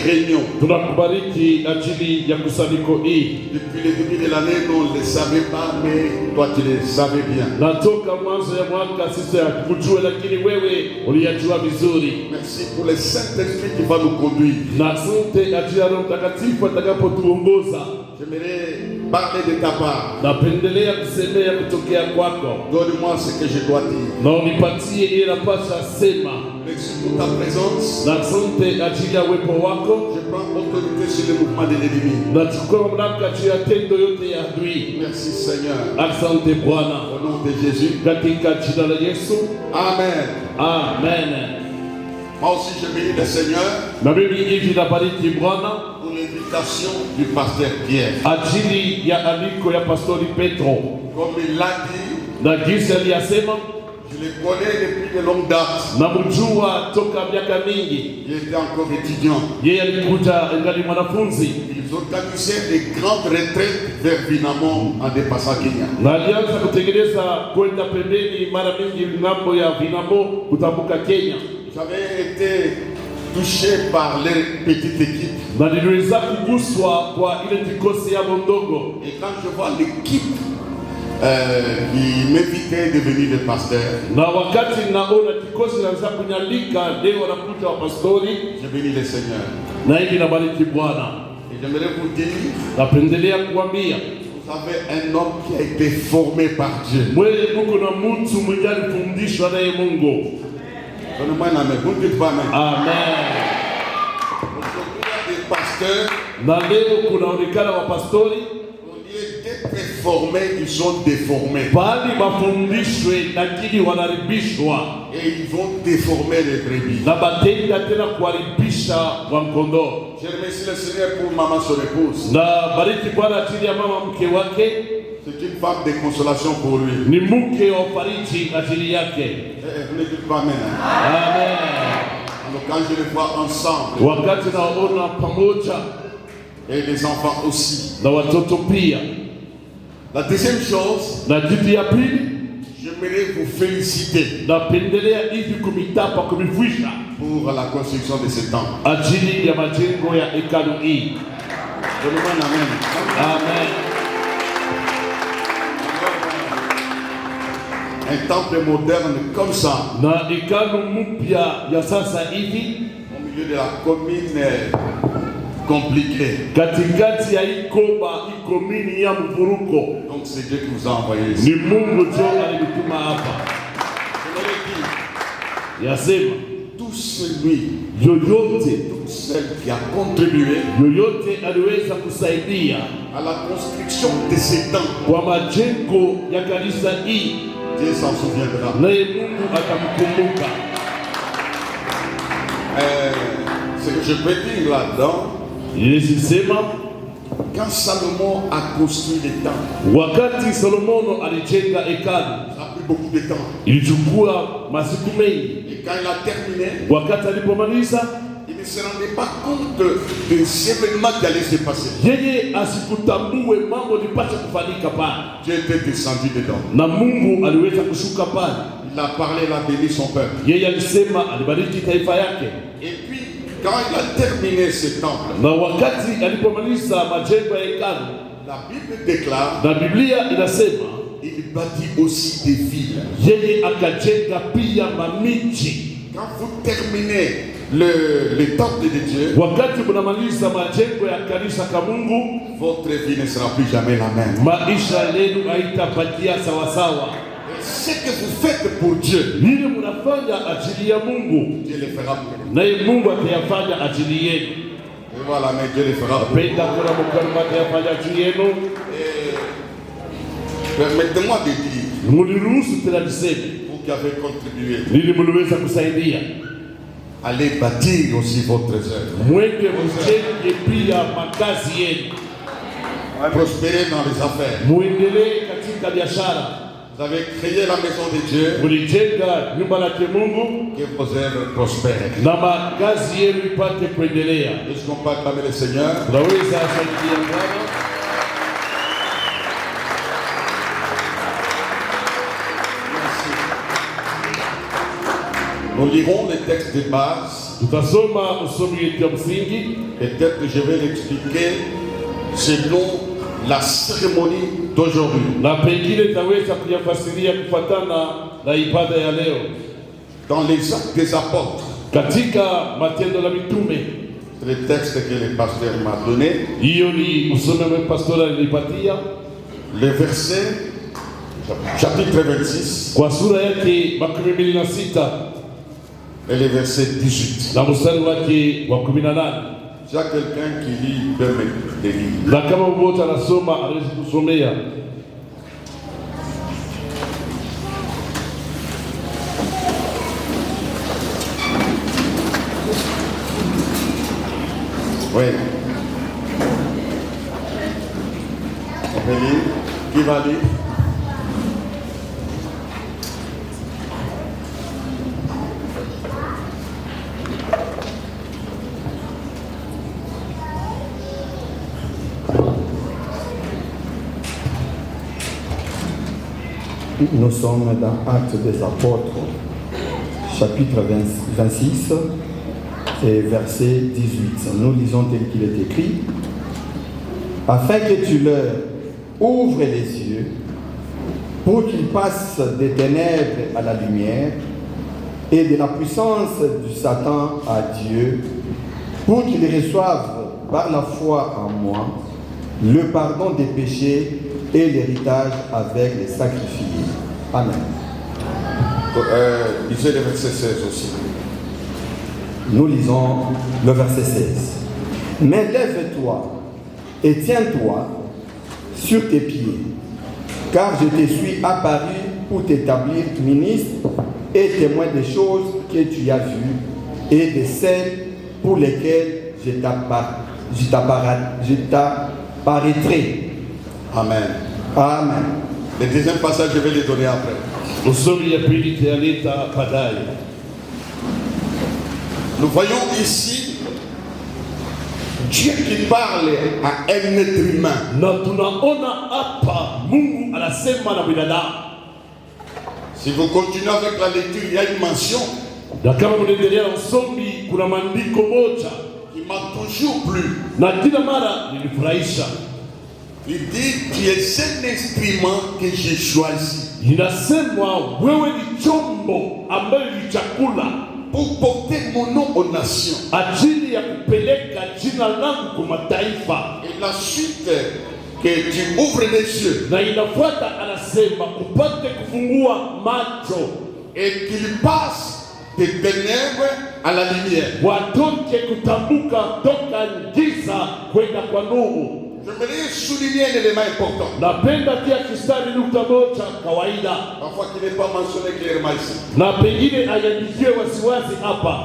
réunion. Tunakubariki ajili ya kusanyiko hii. Depuis le début de l'année, nous ne le savions pas, mais toi tu le savais bien. Natoka mwanzo ya mwaka sisi hatukujua, lakini wewe uliyajua vizuri. Merci pour le Saint-Esprit qui va nous conduire. Na asante ajili ya Roho Mtakatifu atakapotuongoza. J'aimerais parler de ta part. Napendelea kusemea kutokea kwako. Donne-moi ce que je dois dire. Na unipatie ile napasha sema. Merci pour ta présence. Na asante ajili ya uwepo wako. Je prends autorité sur le mouvement de l'ennemi. Nachukua mamlaka juu ya tendo yote ya adui. Merci Seigneur. Asante Bwana. Au nom de Jésus. Katika jina la Yesu. Amen. Amen. Moi aussi je bénis le Seigneur. Na mimi hivi nabariki Bwana pour l'invitation du pasteur Pierre. Ajili ya aliko ya Pastori Petro. Comme il l'a dit. Na jinsi aliyasema. Je le connais depuis de longues dates. Namjua toka miaka mingi. Il était encore étudiant. Yeye alikuja ngali mwanafunzi. Ils organisaient des grandes retraites vers Vinamon en dépassant Kenya. Na alianza kutengeneza kwenda pembeni mara mingi ngambo ya Vinamo kutambuka Kenya. J'avais été touché par les petites équipes. Na niliweza kuguswa kwa ile kikosi ya ndogo. Et quand je vois l'équipe qui m'invitait de venir le pasteur. Na wakati naona kikosi naanza kunyalika leo wanakuja wa pastori. Je bénis le Seigneur. Na hivi nabariki Bwana. Et j'aimerais vous dire. Napendelea kuambia. Vous avez un homme qui a été formé par Dieu. Mwenye Mungu na mtu mwenye alifundishwa naye Mungu. Donnez-moi un amen. Vous ne dites pas amen. Amen. Aujourd'hui, il y a des pasteurs. Na leo kunaonekana wapastori. D'être formés, ils sont déformés. Bali mafundishwe lakini wanaribishwa. Et ils vont déformer les brebis. Na batenda tena kuharibisha wa mkondoo. Je remercie le Seigneur pour maman son épouse. Na bariki Bwana ajili ya mama mke wake. C'est une femme de consolation pour lui. Ni mke wa fariji ajili yake. Vous ne dites pas amen. Amen. Alors quand je les vois ensemble. Wakati naona pamoja. Et les enfants aussi. Na watoto pia. La deuxième chose, na kitu ya pili, j'aimerais vous féliciter napendelea hivi kumitapa kumifwisha pour la construction de ce temple. Ajili ya majengo ya hekalu hii. Donnez-moi un amen. Amen. Un temple moderne comme ça. Na hekalu mpya ya sasa hivi. Au milieu de la commune compliqué. Katikati ya ikoba ikomini ya mvuruko. Donc c'est Dieu qui vous a envoyé ici. Ni Mungu ndio alinituma hapa. Yasema tout celui yoyote, toute celle qui a contribué yoyote aliweza kusaidia à la construction de ces temples. Kwa majengo ya kanisa hii. Dieu s'en souviendra. Naye Mungu atamkumbuka. Ce que je peux dire là-dedans. Quand Salomon a construit les temples, wakati Salomono alijenga hekalu, ça a pris beaucoup de temps. Ilichukua masiku mengi. Et quand il a terminé, wakati alipomaliza, il ne se rendait pas compte des événements qui allaient se passer. Yeye asikutambue mambo lipasha kufanyika pale. Dieu était descendu dedans. Na Mungu aliweza kushuka pale. Il a parlé, il a béni son peuple. Yeye alisema alibariki taifa yake. Et puis quand il a terminé ce temple, na wakati alipomaliza majengo ya hekalu, la Bible déclare, na Biblia inasema, il bâtit aussi des villes. Yeye akajenga pia mamiji. Quand vous terminez le temple de Dieu, wakati mnamaliza majengo ya kanisa ka Mungu, votre vie ne sera plus jamais la même. Maisha yenu haitabakia sawa sawa. Ce que vous faites pour Dieu, lile mnafanya ajili ya Mungu, Dieu le fera pour vous. Naye Mungu atayafanya ajili yenu. Et voilà, mais Dieu le fera pour vous. Penda kuna mkono atayafanya ajili yenu. Permettez-moi de dire, Mniruhusu tena niseme, vous qui avez contribué, lile mliweza kusaidia, allez bâtir aussi votre œuvre. Mwende mjenge pia makazi yenu. Prospérer dans les affaires. Muendelee katika biashara. Vous avez créé la maison de Dieu. Mulijenga nyumba la Mungu. Que vos œuvres prospèrent. Na makazi yenu ipate kuendelea. Est-ce qu'on peut acclamer le Seigneur? Tunaweza asaidia Bwana. Nous lirons les textes de base. Tutasoma usomi wetu ya msingi. Peut-être que je vais l'expliquer selon la cérémonie d'aujourd'hui. Na pengine taweza kuyafasiria kufuatana na ibada ya leo. Dans les Actes des Apôtres, Katika Matendo la Mitume, c'est le texte que le pasteur m'a donné. hiyo ni usomi wa pastora alinipatia. Le verset, chapitre 26, Kwa sura yake 26 et le verset 18. na mstari wake wa 18. S'il y a quelqu'un qui lit, peut me lire. Na kama mmoja anasoma anaweza kusomea. Oui. On peut lire. Qui va lire? Nous sommes dans Actes des Apôtres, chapitre 26 et verset 18. Nous lisons tel qu'il est écrit. Afin que tu leur ouvres les yeux pour qu'ils passent des ténèbres à la lumière et de la puissance du Satan à Dieu, pour qu'ils reçoivent par la foi en moi le pardon des péchés et l'héritage avec les sacrifiés. Amen. Lisez le verset 16 aussi. Nous lisons le verset 16. Mais lève-toi et tiens-toi sur tes pieds, car je te suis apparu pour t'établir ministre et témoin des choses que tu as vues et de celles pour lesquelles je t'apparaîtrai. Amen. Amen. Le deuxième passage, je vais le donner après. Usomi ya pili tayaleta baadaye. Nous voyons ici Dieu qui parle à un être humain. Na tunaona hapa Mungu anasema na binadamu. Si vous continuez avec la lecture, il y a une mention Na kama mnaendelea na usomi, kuna maandiko moja qui m'a toujours plu. na kila mara nilifurahisha. Il dit, tu es un instrument que j'ai choisi Inasemwa wewe ni chombo ambayo ni chakula pour porter mon nom aux nations. ajili ya kupeleka jina langu kwa mataifa. Et la suite, que tu ouvres les yeux Na inafuata anasema upate kufungua macho, et qu'il passe des ténèbres à la lumière. watoke kutambuka toka giza kwenda kwa nuru. J'aimerais souligner un élément important, Napenda pia kistari nukta moja kawaida, parfois qui n'est pas mentionné clairement ici. na pengine aiandikiwe wasiwazi hapa.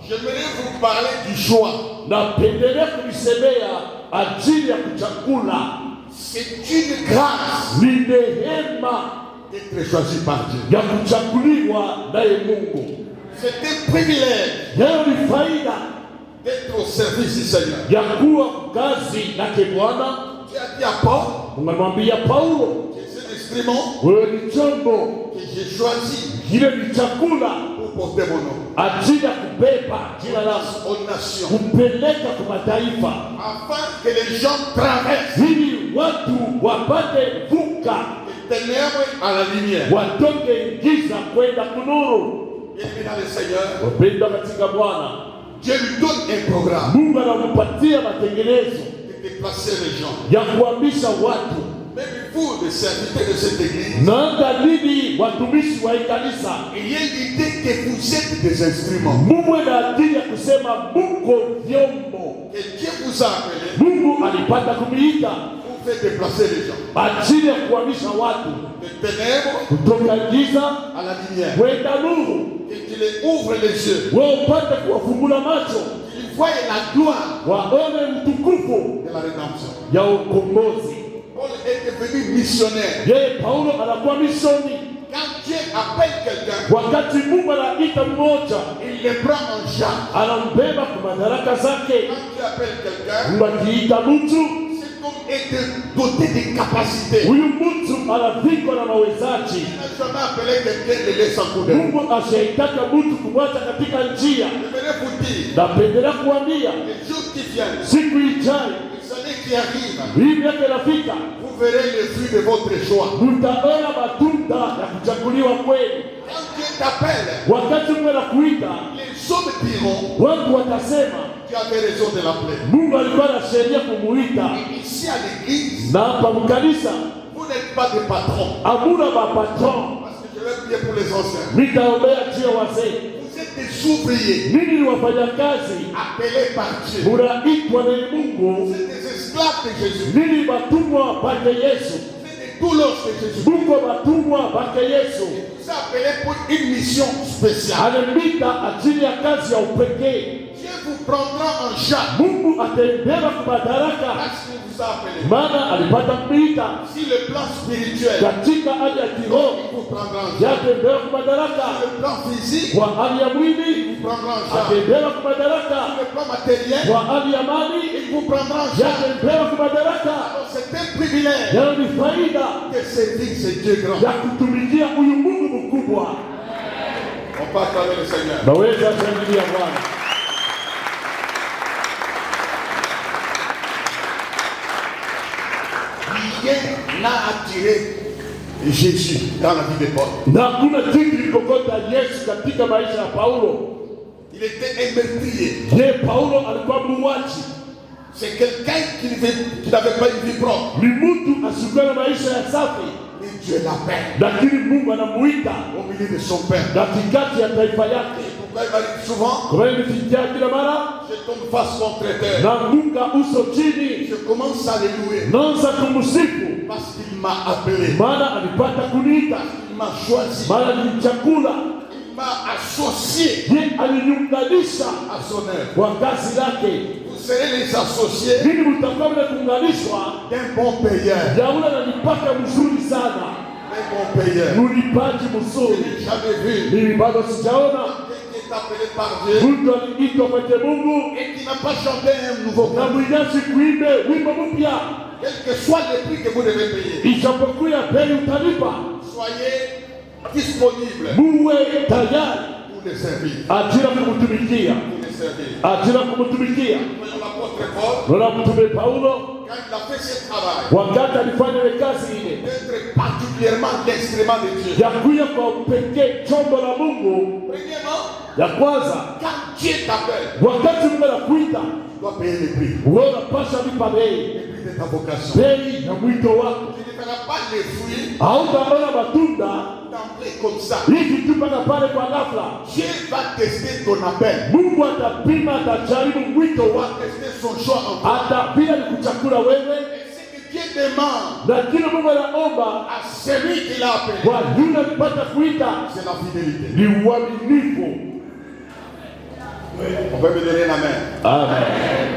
J'aimerais vous parler du choix. Napendelea kulisemea ajili ya kuchakula. C'est une grâce Ni neema d'être choisi par Dieu. ya kuchakuliwa naye Mungu. C'est un privilège Leo ni faida d'être au service du Seigneur. ya kuwa kazi nake Bwana. Tu as dit à Paul, Unamwambia Paulo, que c'est l'instrument wewe ni chombo, que j'ai choisi kile ni chakula pour porter mon nom ajili ya kubeba jina lako, aux nations, kupeleka kwa mataifa, afin que les gens traversent ili watu wapate vuka, des ténèbres à la lumière. watoke giza kwenda kunuru. Bien-aimés dans le Seigneur, Wapendwa katika Bwana, Dieu lui donne un programme Mungu anampatia matengenezo de déplacer les gens. ya kuhamisha watu. Même vous, les serviteurs de cette église, Naanga nini watumishi wa kanisa, ayez l'idée que vous êtes des instruments. muwe na akili ya kusema muko vyombo. Que Dieu vous a appelé Mungu alipata kumiita pour faire déplacer les gens. ajili ya kuhamisha watu Des ténèbres kutoka giza à la lumière. kwenda nuru, Et qu'il les ouvre les yeux. wewe upate kuwafungula macho, Qu'ils voient la gloire waone mtukufu de la rédemption. ya ukombozi. Paul est devenu missionnaire. Yeye Paulo anakuwa mishoni. Quand Dieu appelle quelqu'un, Wakati Mungu anaita mmoja, il le prend en charge. anambeba kwa madaraka zake. Quand Dieu appelle quelqu'un, Mungu akiita mtu, c'est homme est doté de capacités. Huyu mtu anavikwa na mawezaji. Il n'a jamais appelé quelqu'un de laisser en coup de Mungu ashaitaka mtu kumwacha katika njia. Je voudrais vous dire, Napendelea kuambia les jours qui viennent, siku ijayo, les années qui arrivent, hii miaka inafika, vous verrez les fruits de votre choix. mtaona matunda ya kuchaguliwa kwenu. Quand Dieu t'appelle, Wakati Mungu anakuita, les hommes diront, watu watasema tu avais raison de l'appeler. Mungu alikuwa na sheria kumuita. Ici à l'église, Na hapa mkanisa vous n'êtes pas des patrons. hamuna mapatron. Parce que je vais prier pour les anciens. Nitaombea juu ya wazee. Vous êtes des ouvriers Ninyi ni wafanyakazi, appelés par Dieu. munaitwa na Mungu. Vous êtes des esclaves de Jésus. Ninyi watumwa pake Yesu. Vous êtes des doulos de Jésus. Mungu watumwa pake Yesu. Vous êtes appelés pour une mission spéciale. Alimita ajili ya kazi ya upekee. Dieu vous prendra en charge Mungu atembea kwa madaraka, parce qu'il vous a appelé. maana alipata kuita Si le plan spirituel katika hali ya kiroho, vous prendra en charge, yatembea kwa madaraka. le plan physique Kwa hali ya mwili, vous prendra en charge, atembea kwa madaraka. le plan matériel Kwa hali ya mali, vous prendra en charge. yatembea kwa madaraka. Alors c'est un privilège Leo ni faida de servir ce Dieu grand. ya kutumikia huyu Mungu mkubwa. On part avec le Seigneur. Naweza shangilia Bwana. Rien n'a attiré Jésus dans la vie de Paul. Na hakuna kitu kilipokota Yesu katika maisha ya Paulo. Il était un meurtrier. Je, Paulo alikuwa muuaji. C'est quelqu'un qui n'avait pas une vie propre. Ni mtu asikuwa na maisha ya safi, Mais Dieu l'appelle lakini Mungu anamuita au milieu de son père. katikati ya taifa yake. Pourquoi il va dire souvent, Kwa hiyo nifikia kila mara je tombe face contre terre. naanguka uso chini, Je commence à le louer naanza kumsifu, parce qu'il m'a appelé. maana alipata kuniita, Il m'a choisi. maana nilimchagua. Il m'a associé Je, aliniunganisha à son œuvre. kwa kazi lake. Vous serez les associés Nini mtakuwa mnakuunganishwa d'un bon payeur. ya ule ananipaka mzuri sana, Un bon payeur. mlipaji Je mzuri. n'ai jamais vu Mimi bado sijaona quelqu'un qui est appelé par Dieu mtu aliitwa kwenye Mungu et qui n'a pas chanté un nouveau na cantique. mwinyasi kuimbe wimbo mpya, Quel que soit le prix que vous devez payer, ijapokuwa ya bei utalipa. soyez disponibles Muwe tayari pour les servir. ajira kumtumikia, Pour les servir. ajira kumtumikia. Voyons l'apôtre Paul, Naona mtume Paulo quand il a fait ce travail, wakati alifanya ile kazi ile d'être particulièrement l'instrument de Dieu. ya kuya kwa upekee chombo la Mungu. Premièrement, Ya kwanza, quand Dieu t'appelle, wakati Mungu anakuita, tu dois payer le prix. wewe unapaswa lipa bei, Le prix de ta vocation. bei ya mwito wako. Tu ne verras pas les fruits Hautaona matunda d'emblée comme ça. hivi tu mpaka pale kwa ghafla. Dieu va tester ton appel. Mungu atapima, atajaribu mwito Va wako, tester son choix en toi. atapia ni kuchakula wewe, Et ce que Dieu demande na kile Mungu anaomba à celui qui l'a appelé, kwa yule alipata kuita c'est la fidélité. ni uaminifu. On peut me donner la main. Amen.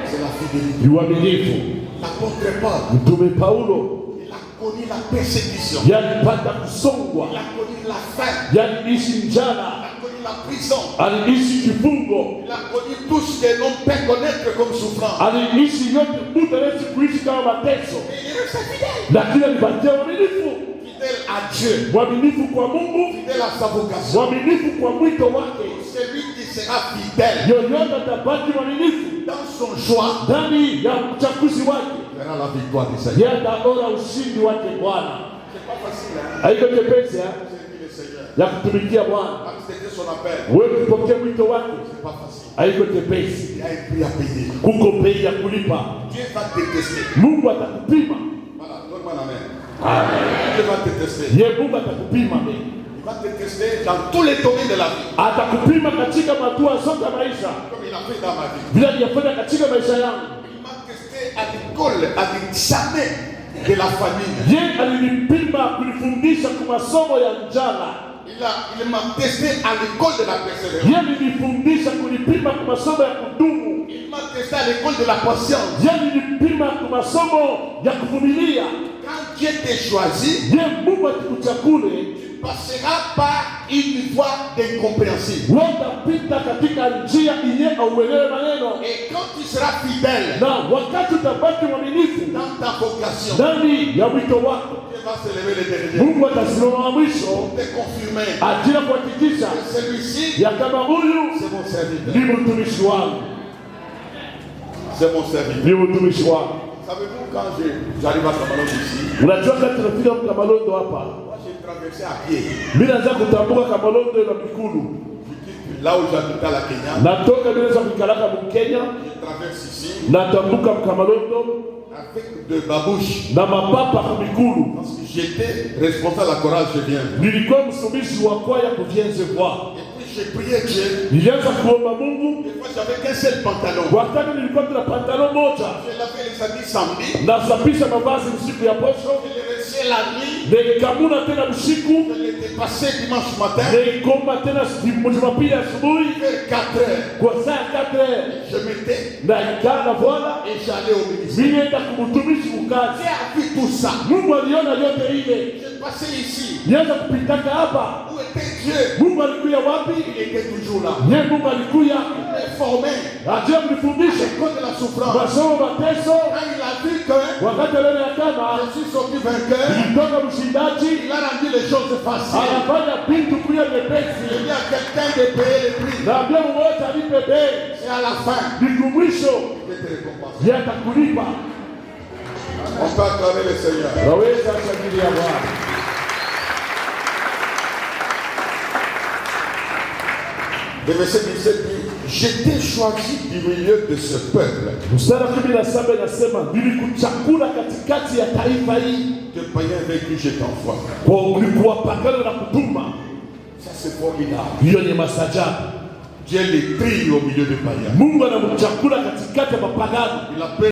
C'est la fidélité. Ni uaminifu. L'apôtre Paul, Mtume Paulo il a connu la persécution. yalipata kusongwa, Il a connu la faim. yaliishi Il njala, a connu la prison. aliishi kifungo, Il a connu tout ce que l'homme peut connaître comme souffrance. aliishi yote mtu anawezi kuishi kama mateso, Et il est resté fidèle. lakini alibakia uaminifu. Fidèle à Dieu. Mwaminifu kwa Mungu, Fidèle à sa vocation. mwaminifu kwa mwito wake. Celui qui sera fidèle Yoyote atabaki mwaminifu dans son choix ndani ya uchaguzi wake, verra la victoire du Seigneur. yeye ataona ushindi wake Bwana. C'est pas facile, hein? Haiko chepesi Servir le Seigneur. ya kutumikia Bwana. Accepter son appel. Wewe kupokea mwito wake C'est pas facile. haiko chepesi, Il y a un prix à payer. kuko bei ya kulipa. Dieu va te tester. Mungu atakupima. Voilà, donne-moi la main. Amen. Dieu va te tester. Ye Mungu atakupima, Il va te tester dans tous les domaines de la vie. atakupima katika matua zote ya maisha, Comme il a fait dans ma vie. vile aliyofanya katika maisha yangu. Il m'a testé à l'école, à l'examen de la famille. Ye alinipima kunifundisha kwa masomo ya njala. Il m'a testé à l'école de la persévérance. Ye alinifundisha kunipima kwa masomo ya kudumu. Il m'a testé à l'école de la patience. Ye alinipima kwa masomo ya kuvumilia. Quand Dieu te choisit, Ye Mungu akikuchagule, tu passera par une voie d'incompréhensible. Watapita katika njia yenye auelewe maneno. Et quand tu seras fidèle Na wakati utabaki mwaminifu dans ta vocation, ndani ya wito wako, Dieu va se lever le dernier Mungu atasimama mwisho pour te confirmer. ajili ya kuhakikisha Celui-ci, ya kama huyu c'est mon serviteur. ni mtumishi wangu, C'est mon serviteur. ni mtumishi wangu. Savez-vous, quand j'arrive à Kamalondo ici, Unajua kati tunafika Kamalondo hapa, moi j'ai traversé à pied. mimi naanza kutambuka Kamalondo na Mikulu. Là où j'habite à la Kenya, Natoka mimi naanza kukalaka Mkenya, je traverse ici natambuka Kamalondo avec de babouches. na mapapa kwa Mikulu. Parce que j'étais responsable de la chorale, je viens. Nilikuwa msumishi wa kwaya kuvienze kwa. Et puis j'ai prié Dieu. Nilianza kuomba Mungu. Des fois j'avais qu'un seul pantalon. Wakati nilikuwa na pantalon moja, Je lavais les habits samedi. nasafisha mavazi usiku ya posho, Je les restais la nuit. nilikamuna tena usiku, Je les dépassais dimanche matin. nilikoma tena Jumapili asubuhi Vers 4 heures. kwa saa 4 Je mettais na ikaa na Bwana, et j'allais au ministère. mimi nenda kumtumishi ukazi. Dieu a vu tout ça. Mungu aliona yote ile. Je passais ici. Nianza kupitaka hapa. Où était Dieu? Mungu alikuya wapi? Il était toujours là. Ye Mungu alikuya Il m'a formé. ajili ya kunifundisha Cause de la souffrance. masomo mateso. Quand il a vu que Wakati aliona ya kama je suis sorti vainqueur, nilitoka mshindaji, il a rendu les choses faciles. anafanya vitu kuya Il nyepesi. dit à quelqu'un de payer le prix. Naambia mmoja alipe bei, Et à la fin, siku mwisho il te récompense. yeye atakulipa. On peut acclamer le Seigneur. Waweza kushangilia Bwana. Le verset 17 dit, j'étais choisi du milieu de ce peuple, Mstari wa 17 inasema nilikuchagua katikati ya taifa hii de païens avec qui j'étais en foi. kwa kuwapagana na kutuma. Ça c'est formidable. Hiyo ni masajabu. Dieu les trie au milieu des païens. Mungu anamchagua katikati ya mapagano. Il appelle